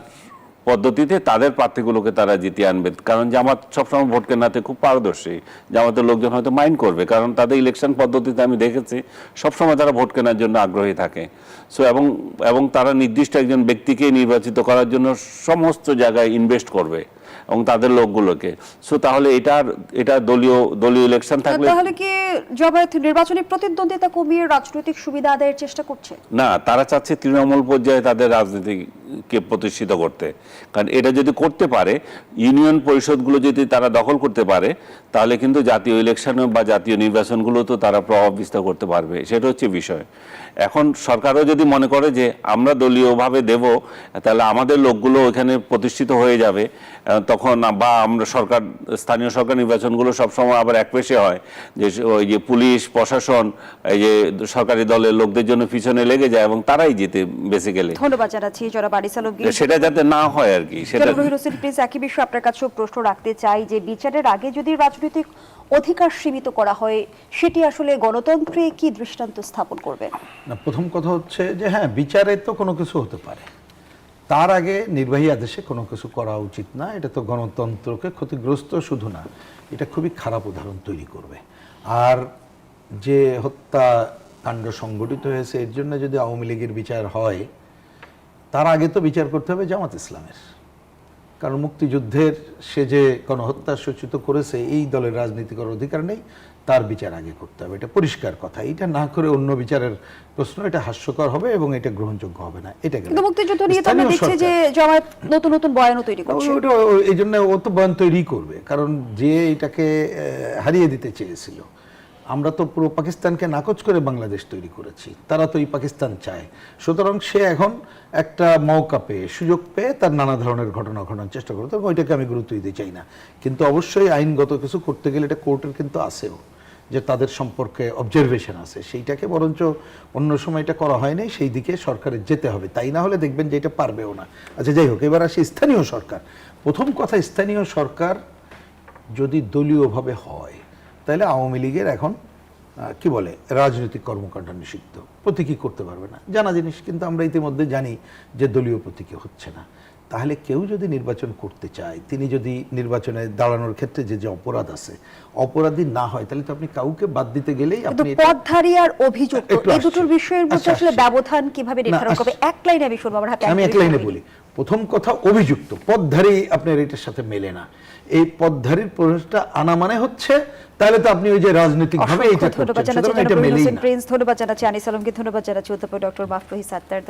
Speaker 1: পদ্ধতিতে তাদের প্রার্থীগুলোকে তারা জিতিয়ে আনবে। কারণ জামাত সবসময় ভোট কেনাতে খুব পারদর্শী। জামাতের লোকজন হয়তো মাইন্ড করবে, কারণ তাদের ইলেকশন পদ্ধতিতে আমি দেখেছি সবসময় তারা ভোট কেনার জন্য আগ্রহী থাকে। সো এবং তারা নির্দিষ্ট একজন ব্যক্তিকে নির্বাচিত করার জন্য সমস্ত জায়গায় ইনভেস্ট করবে, এবং তাদের লোকগুলোকে। সো তাহলে এটা দলীয় ইলেকশন থাকলে,
Speaker 2: তাহলে কি জামায়াত নির্বাচনী প্রতিদ্বন্দ্বিতা কমিয়ে রাজনৈতিক সুবিধা আদায়ের চেষ্টা করছে?
Speaker 1: না, তারা চাচ্ছে তৃণমূল পর্যায়ে তাদের রাজনীতিকে প্রতিষ্ঠিত করতে। কারণ এটা যদি করতে পারে, ইউনিয়ন পরিষদগুলো যদি তারা দখল করতে পারে, তাহলে কিন্তু জাতীয় ইলেকশন বা জাতীয় নির্বাচনগুলো তো তারা প্রভাব বিস্তার করতে পারবে। সেটা হচ্ছে বিষয়। এখন সরকারও যদি মনে করে যে আমরা দলীয়ভাবে দেব, তাহলে আমাদের লোকগুলো ওইখানে প্রতিষ্ঠিত হয়ে যাবে, তখন বা আমরা স্থানীয় সরকার নির্বাচনগুলো সবসময় আবার একপেশে হয়, যে ওই যে পুলিশ প্রশাসন এই যে সরকারি দলের লোকদের জন্য পিছনে লেগে যায় এবং তারাই জিতে বেসিক্যালি।
Speaker 2: ধন্যবাদ জানাচ্ছি জনাব আনিস আলমগীর।
Speaker 1: সেটা যাতে না হয় আর কি, সেটা।
Speaker 2: জনাব রহির হোসেন প্রিন্স, একই বিষয়ে আপনার কাছেও প্রশ্ন রাখতে চাই যে বিচারের আগে যদি রাজনৈতিক অধিকার সীমিত করা হয়, সেটি আসলে গণতন্ত্রে কি দৃষ্টান্ত স্থাপন করবে?
Speaker 3: না, প্রথম কথা হচ্ছে যে হ্যাঁ, বিচারে তো কোনো কিছু হতে পারে, তার আগে নির্বাহী আদেশে কোনো কিছু করা উচিত না। এটা তো গণতন্ত্রকে ক্ষতিগ্রস্ত শুধু না, এটা খুবই খারাপ উদাহরণ তৈরি করবে। আর যে হত্যাকাণ্ড সংগঠিত হয়েছে এর জন্য যদি আওয়ামী লীগের বিচার হয়, তার আগে তো বিচার করতে হবে জামাত ইসলামের, কারণ মুক্তিযুদ্ধের সে যে গণহত্যা সূচিত করেছে এই দলের রাজনীতি করার অধিকার নেই, তার বিচার আগে করতে হবে, এটা পরিষ্কার কথা। এটা না করে অন্য বিচারের প্রশ্ন, এটা হাস্যকর হবে এবং এটা গ্রহণযোগ্য হবে না। এটা
Speaker 2: কিন্তু মুক্তিযুদ্ধ নিয়ে তো আমরা দেখছি যে জামায়াত নতুন নতুন বয়ানও তৈরি করছে।
Speaker 3: ওটা এই জন্য ও তো বয়ান তৈরি করবে, কারণ যে এটাকে হারিয়ে দিতে চেয়েছিল। আমরা তো পুরো পাকিস্তানকে নাকচ করে বাংলাদেশ তৈরি করেছি, তারা তো এই পাকিস্তান চায়। সুতরাং সে এখন একটা মৌকা পেয়ে, সুযোগ পেয়ে তার নানা ধরনের ঘটনা ঘটানোর চেষ্টা করে, তবে ওইটাকে আমি গুরুত্ব দিতে চাই না। কিন্তু অবশ্যই আইনগত কিছু করতে গেলে এটা কোর্টের কিন্তু আছেও, যে তাদের সম্পর্কে অবজারভেশন আছে, সেইটাকে বরঞ্চ অন্য সময় এটা করা হয়নি, সেই দিকে সরকারের যেতে হবে। তাই না হলে দেখবেন যে এটা পারবেও না। আচ্ছা, যাই হোক, এবার আসি স্থানীয় সরকার। প্রথম কথা, স্থানীয় সরকার যদি দলীয়ভাবে হয়, তাহলে আওয়ামী লীগের এখন কি বলে রাজনৈতিক কর্মকাণ্ড নিষিদ্ধ, প্রতীকী করতে পারবে না, জানা জিনিস। কিন্তু আমরা ইতিমধ্যে জানি যে দলীয় প্রতীকী হচ্ছে না। তাহলে কেউ যদি নির্বাচন করতে চায়, তিনি যদি নির্বাচনে দাঁড়ানোর ক্ষেত্রে যে যে অপরাধ আছে, অপরাধী না হয়, তাহলে তো আপনি কাউকে বাদ দিতে গেলেই আপনি
Speaker 2: পদধারী আর অভিযুক্ত এই দুটোর বিষয়ের মধ্যে আসলে ব্যবধান কিভাবে নির্ধারণ করবে? এক লাইনে আমি শুনবো,
Speaker 3: আমি এক লাইনে বলি। প্রথম কথা, অভিযুক্ত, পদধারী আপনার এটার সাথে মেলে না। এই পদধারীর প্রশ্নটা আনা মানে হচ্ছে তাহলে তো আপনি ওই যে রাজনৈতিক ভাবে এটা করছেন,
Speaker 2: ধন্যবাদ জানাচ্ছি
Speaker 3: সুতরাং এটা মেলেই না।
Speaker 2: প্রিন্স, ধন্যবাদ জানাচ্ছি আনিস আলমকে, ধন্যবাদ জানাচ্ছি অধ্যাপক ডক্টর মাহফুজ আত্তার।